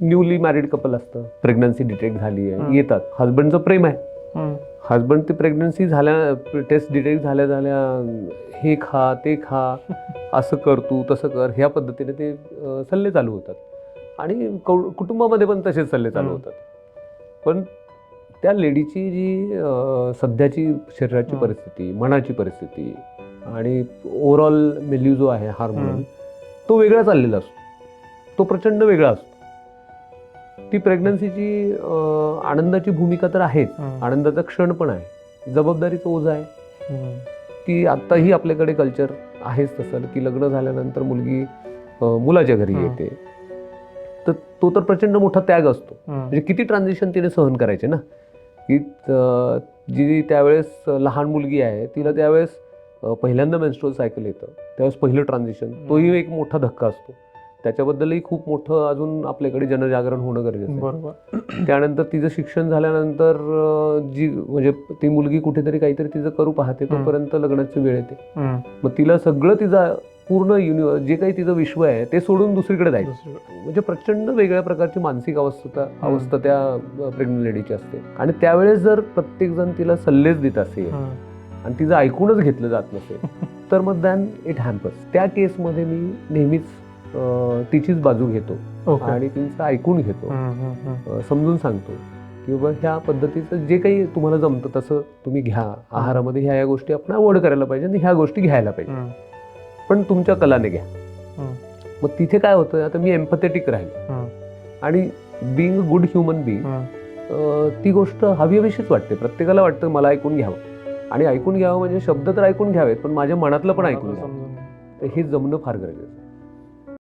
Newly married couple असतं, pregnancy detect झाली आहे, येतात, हजबंडचं प्रेम आहे, हजबंड ती प्रेग्नन्सी झाल्या, टेस्ट डिटेक्ट झाल्या झाल्या हे खा ते खा, असं कर तू तसं कर, ह्या पद्धतीने ते सल्ले चालू होतात आणि कुटुंबामध्ये पण तसेच सल्ले चालू होतात. पण त्या लेडीची जी सध्याची शरीराची परिस्थिती, मनाची परिस्थिती आणि ओव्हरऑल मेल्यू जो आहे हार्मोन, तो वेगळा चाललेला असतो, तो प्रचंड वेगळा असतो. ती प्रेग्नन्सीची आनंदाची भूमिका तर आहेच, आनंदाचा क्षण पण आहे, जबाबदारीचं ओझं आहे. ती आत्ताही आपल्याकडे कल्चर आहेच तसं की लग्न झाल्यानंतर मुलगी मुलाच्या घरी येते, तर तो तर प्रचंड मोठा त्याग असतो. म्हणजे किती ट्रान्झिशन तिने सहन करायचे ना, की जी त्यावेळेस लहान मुलगी आहे तिला त्यावेळेस पहिल्यांदा मेन्स्ट्रुअल सायकल येतं, त्यावेळेस पहिलं ट्रान्झिशन, तोही एक मोठा धक्का असतो. त्याच्याबद्दलही खूप मोठं अजून आपल्याकडे जनजागरण होणं गरजेचं आहे. त्यानंतर तिचं शिक्षण झाल्यानंतर जी म्हणजे ती मुलगी कुठेतरी काहीतरी तिचं करू पाहते, तोपर्यंत लग्नाची वेळ येते. मग तिला सगळं तिचं पूर्ण जे काही तिचं विश्व आहे ते सोडून दुसरीकडे जायचं, म्हणजे प्रचंड वेगळ्या प्रकारची मानसिक अवस्था त्या प्रेग्नंट लेडीची असते. आणि त्यावेळेस जर प्रत्येक जण तिला सल्लेच देत असेल आणि तिचं ऐकूनच घेतलं जात नसेल, तर मग दॅन इट हॅम्पर्स. त्या केसमध्ये मी नेहमीच तिचीच बाजू घेतो आणि तिचं ऐकून घेतो, समजून सांगतो की बाबा ह्या पद्धतीचं जे काही तुम्हाला जमतं तसं तुम्ही घ्या, आहारामध्ये ह्या गोष्टी आपण अवॉइड करायला पाहिजे आणि ह्या गोष्टी घ्यायला पाहिजे, पण तुमच्या कलाने घ्या. मग तिथे काय होतं, आता मी एम्पॅथेटिक राहील आणि being a good human being ती गोष्ट हवीहवीशीच वाटते. प्रत्येकाला वाटतं मला ऐकून घ्यावं, आणि ऐकून घ्यावं म्हणजे शब्द तर ऐकून घ्यावेत, पण माझ्या मनातलं पण ऐकून घ्यावं. तर हे जमणं फार गरजेचं आहे.